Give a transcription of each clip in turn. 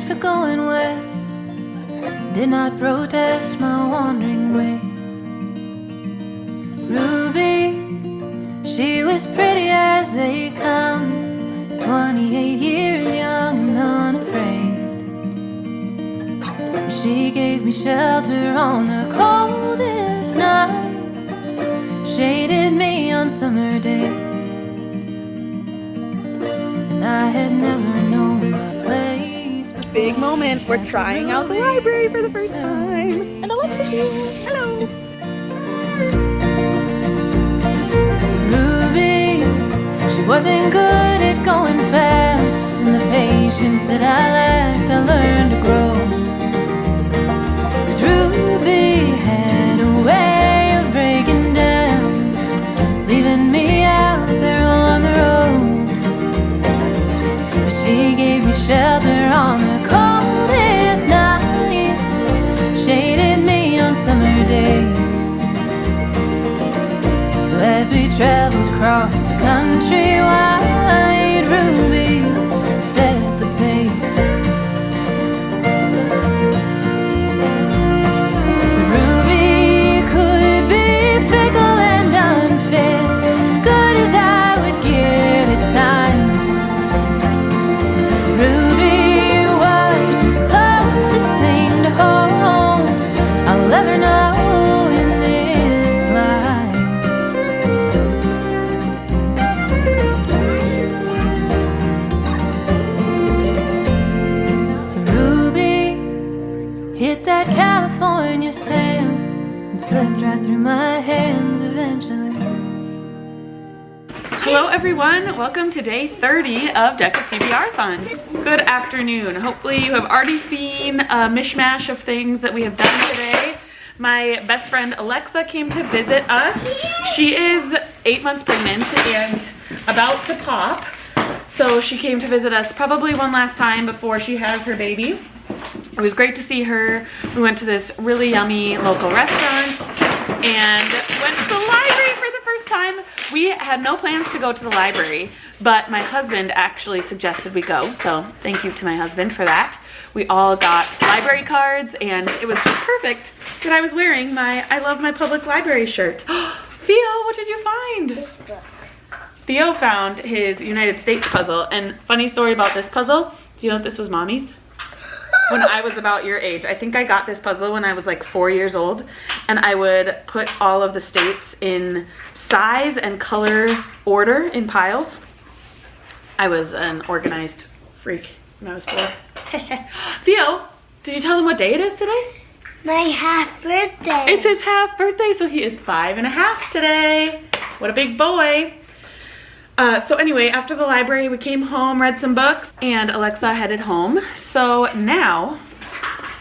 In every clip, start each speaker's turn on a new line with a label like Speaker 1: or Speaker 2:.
Speaker 1: for going west, did not protest my wandering ways. Ruby, she was pretty as they come, 28 years young and unafraid. She gave me shelter on the coldest nights, shaded me on summer days. And I had never known my place before.
Speaker 2: Big moment. We're trying out the library for the first time. And Alexa's here. Hello.
Speaker 1: Ruby, she wasn't good at going fast, and the patience that I lacked, I learned to grow. 'Cause Ruby had a way of breaking down, leaving me out there on the road. But she gave me shelter on the coldest nights, shaded me on summer days. So as we traveled across the countrywide, Ruby set the pace. Ruby could be fickle and unfit, good as I would get at times. Ruby was the closest thing to home I'll ever know in this life. Ruby hit that California sand and slipped right through my hands eventually.
Speaker 2: Hello everyone. Welcome to day 30 of Deck of TBRathon. Good afternoon. Hopefully you have already seen a mishmash of things that we have done today. My best friend Alexa came to visit us. She is 8 months pregnant and about to pop. So she came to visit us probably one last time before she has her baby. It was great to see her. We went to this really yummy local restaurant and went to the library for the first time. We had no plans to go to the library, but my husband actually suggested we go, so thank you to my husband for that. We all got library cards and it was just perfect that I was wearing my I Love My Public Library shirt. Theo, what did you find?
Speaker 3: This book.
Speaker 2: Theo found his United States puzzle, and funny story about this puzzle, do you know if this was Mommy's? When I was about your age. I think I got this puzzle when I was like 4 years old, and I would put all of the states in size and color order in piles. I was an organized freak when I was 4. Theo, did you tell them what day it is today?
Speaker 3: My half birthday.
Speaker 2: It's his half birthday, so he is 5.5 today. What a big boy. So anyway, after the library, we came home, read some books, and Alexa headed home. So now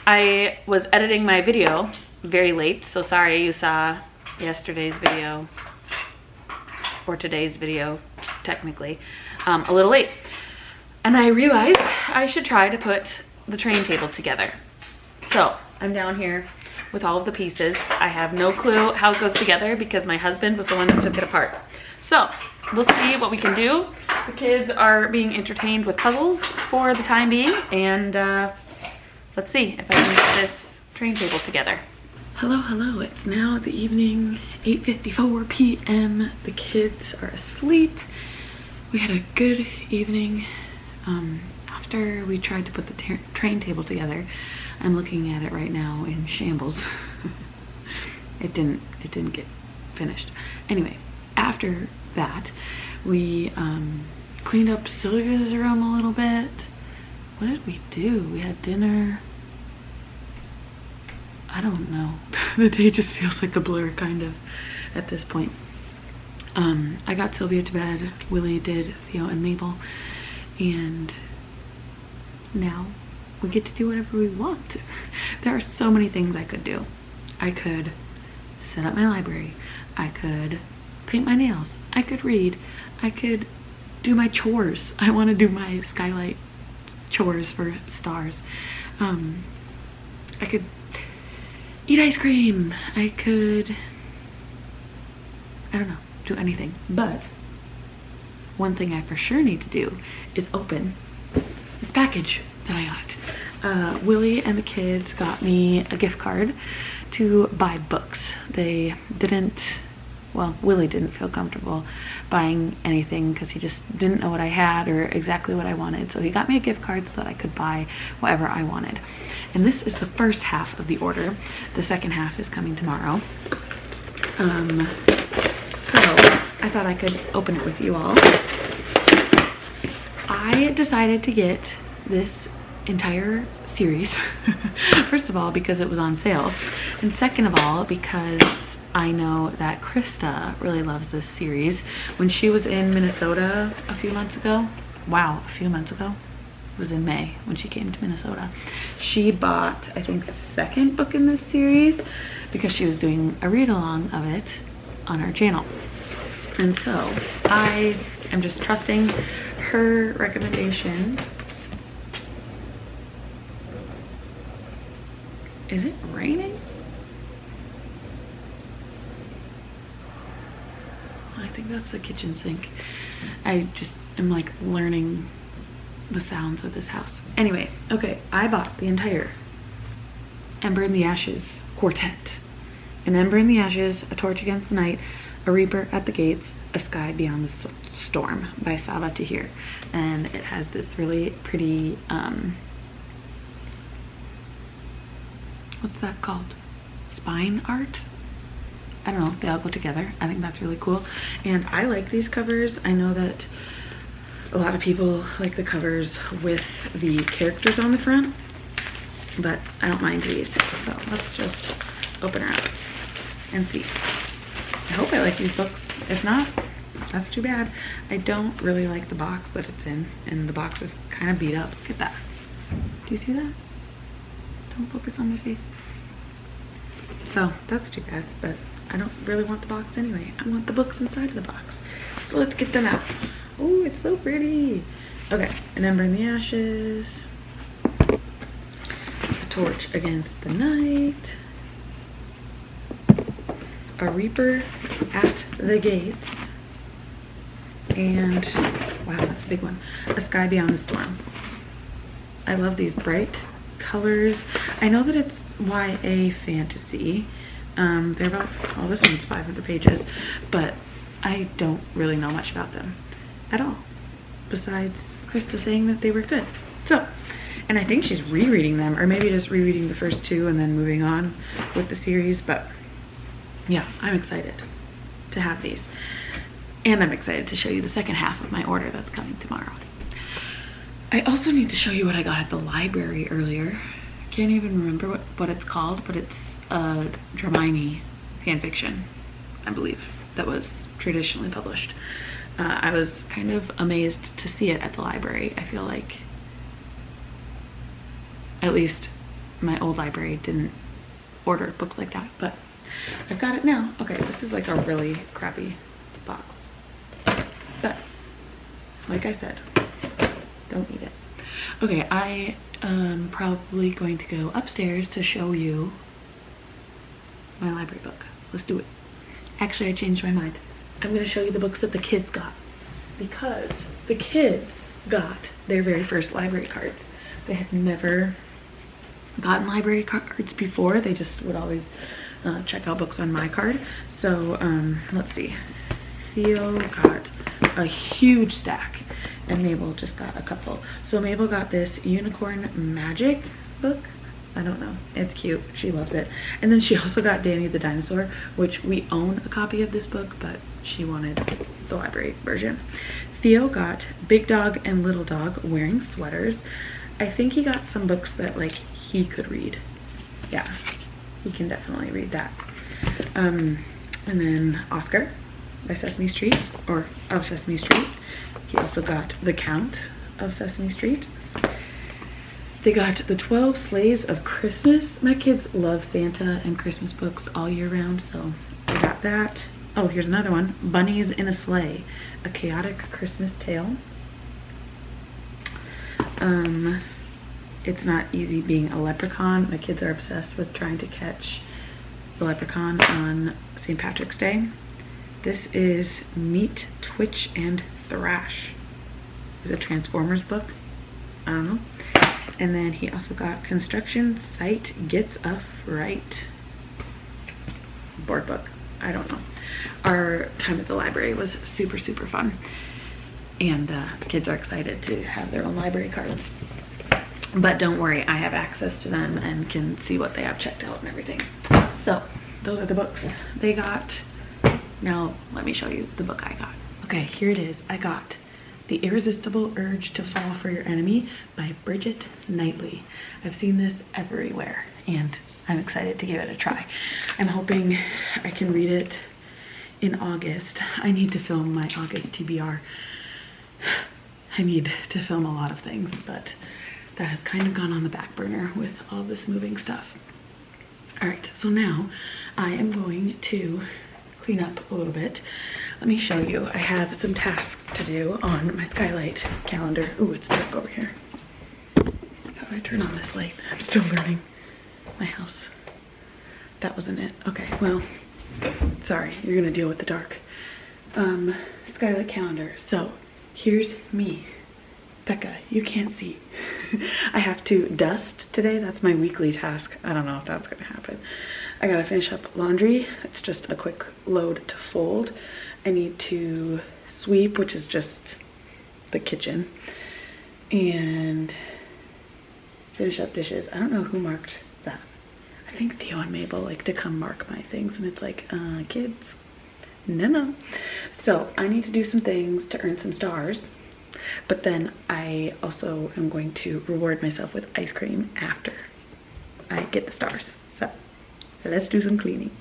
Speaker 2: I was editing my video very late, so sorry you saw yesterday's video, or today's video, technically, a little late. And I realized I should try to put the train table together. So I'm down here with all of the pieces. I have no clue how it goes together because my husband was the one that took it apart. So we'll see what we can do. The kids are being entertained with puzzles for the time being, and let's see if I can get this train table together. Hello, it's now the evening, 8:54 p.m. The kids are asleep. We had a good evening. After we tried to put the train table together, I'm looking at it right now in shambles. It didn't get finished. Anyway, after that, we cleaned up Sylvia's room a little bit. What did we do? We had dinner. I don't know. The day just feels like a blur, kind of, at this point. I got Sylvia to bed. Willie did Theo and Mabel. And now we get to do whatever we want. There are so many things I could do. I could set up my library. I could paint my nails. I could read. I could do my chores. I want to do my skylight chores for stars. I could eat ice cream. I could, I don't know, do anything. But one thing I for sure need to do is open this package that I got. Willie and the kids got me a gift card to buy books. They didn't, well, Willie didn't feel comfortable buying anything because he just didn't know what I had or exactly what I wanted. So he got me a gift card so that I could buy whatever I wanted. And this is the first half of the order. The second half is coming tomorrow. So I thought I could open it with you all. I decided to get this entire series. First of all, because it was on sale. And second of all, because I know that Krista really loves this series. When she was in Minnesota a few months ago, wow, a few months ago, it was in May when she came to Minnesota, she bought, I think, the second book in this series because she was doing a read-along of it on her channel. And so I am just trusting her recommendation. Is it raining? I think that's the kitchen sink. I just am like learning the sounds of this house. Anyway, okay, I bought the entire Ember in the Ashes quartet. An Ember in the Ashes, A Torch Against the Night, A Reaper at the Gates, A Sky Beyond the Storm by Sava Tahir. And it has this really pretty, what's that called? Spine art? I don't know, they all go together. I think that's really cool. And I like these covers. I know that a lot of people like the covers with the characters on the front, but I don't mind these. So let's just open her up and see. I hope I like these books. If not, that's too bad. I don't really like the box that it's in, and the box is kind of beat up. Look at that. Do you see that? Don't focus on my face. So that's too bad, but I don't really want the box anyway. I want the books inside of the box. So let's get them out. Oh, it's so pretty. Okay, An Ember in the Ashes, A Torch Against the Night, A Reaper at the Gates, and, wow, that's a big one, A Sky Beyond the Storm. I love these bright colors. I know that it's YA fantasy. They're about, well, this one's 500 pages, but I don't really know much about them at all, besides Krista saying that they were good. So, and I think she's rereading them, or maybe just rereading the first two and then moving on with the series, but yeah, I'm excited to have these. And I'm excited to show you the second half of my order that's coming tomorrow. I also need to show you what I got at the library earlier. Can't even remember what it's called, but it's a Dramini fan fiction, I believe, that was traditionally published. I was kind of amazed to see it at the library. I feel like at least my old library didn't order books like that, but I've got it now. Okay, this is like a really crappy box, but like I said, don't eat it. Okay, I am probably going to go upstairs to show you my library book. Let's do it. Actually, I changed my mind. I'm going to show you the books that the kids got, because the kids got their very first library cards. They had never gotten library cards before. They just would always check out books on my card. So let's see. Theo got a huge stack and Mabel just got a couple. So Mabel got this Unicorn Magic book. I don't know, it's cute, she loves it. And then she also got Danny the Dinosaur, which we own a copy of this book, but she wanted the library version. Theo got Big Dog and Little Dog Wearing Sweaters. I think he got some books that like he could read. Yeah, he can definitely read that. And then Oscar by Sesame Street, or of Sesame Street. He also got The Count of Sesame Street. They got The 12 Sleighs of Christmas. My kids love Santa and Christmas books all year round, so I got that. Oh, here's another one. Bunnies in a Sleigh, A Chaotic Christmas Tale. It's Not Easy Being a Leprechaun. My kids are obsessed with trying to catch the leprechaun on St. Patrick's Day. This is Meet, Twitch, and Thrash. Is it a Transformers book? I don't know. And then he also got Construction Site Gets a Fright board book. I don't know. Our time at the library was super, super fun. And the kids are excited to have their own library cards. But don't worry, I have access to them and can see what they have checked out and everything. So those are the books they got. Now let me show you the book I got. Okay, here it is. I got The Irresistible Urge to Fall for Your Enemy by Bridget Knightley. I've seen this everywhere and I'm excited to give it a try. I'm hoping I can read it in August. I need to film my August TBR. I need to film a lot of things, but that has kind of gone on the back burner with all this moving stuff. All right, so now I am going to clean up a little bit. Let me show you. I have some tasks to do on my skylight calendar. Ooh, it's dark over here. How do I turn on this light? I'm still learning my house. That wasn't it. Okay, well, sorry, you're gonna deal with the dark. Skylight calendar. So here's me. Becca, you can't see. I have to dust today. That's my weekly task. I don't know if that's gonna happen. I gotta finish up laundry. It's just a quick load to fold. I need to sweep, which is just the kitchen, and finish up dishes. I don't know who marked that. I think Theo and Mabel like to come mark my things, and it's like, kids, no. So I need to do some things to earn some stars. But then I also am going to reward myself with ice cream after I get the stars. So let's do some cleaning.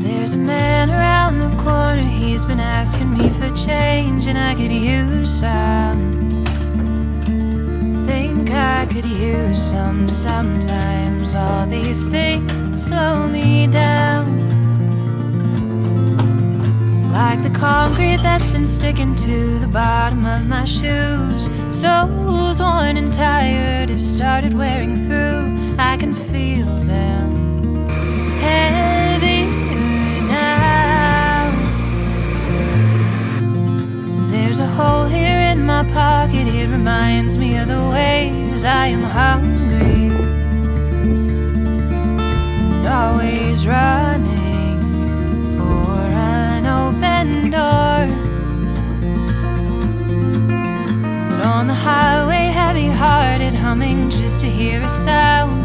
Speaker 1: There's a man around the corner, he's been asking me for change, and I could use some. Think I could use some sometimes. All these things slow me down, like the concrete that's been sticking to the bottom of my shoes. Soles worn and tired have started wearing through. I can feel them heavier now. There's a hole here in my pocket, it reminds me of the ways I am hungry and always running for an open door. But on the highway, heavy-hearted, humming just to hear a sound.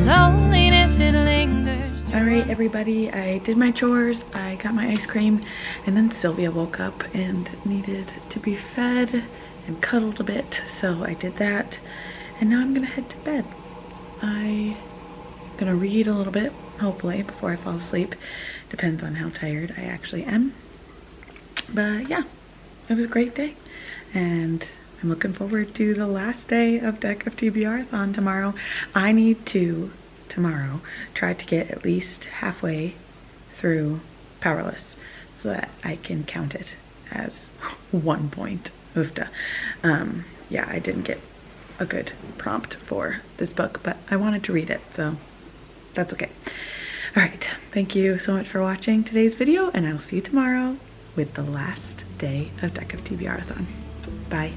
Speaker 1: Loneliness, it lingers.
Speaker 2: All right, everybody, I did my chores, I got my ice cream, and then Sylvia woke up and needed to be fed and cuddled a bit, so I did that, and now I'm gonna head to bed. I'm gonna read a little bit, hopefully, before I fall asleep. Depends on how tired I actually am. But yeah, it was a great day, and I'm looking forward to the last day of Deck of TBRathon tomorrow. I need to tomorrow try to get at least halfway through Powerless so that I can count it as 1 point. Oofta. Yeah, I didn't get a good prompt for this book, but I wanted to read it, so that's okay. All right, thank you so much for watching today's video, and I'll see you tomorrow with the last day of Deck of TBRathon. Bye.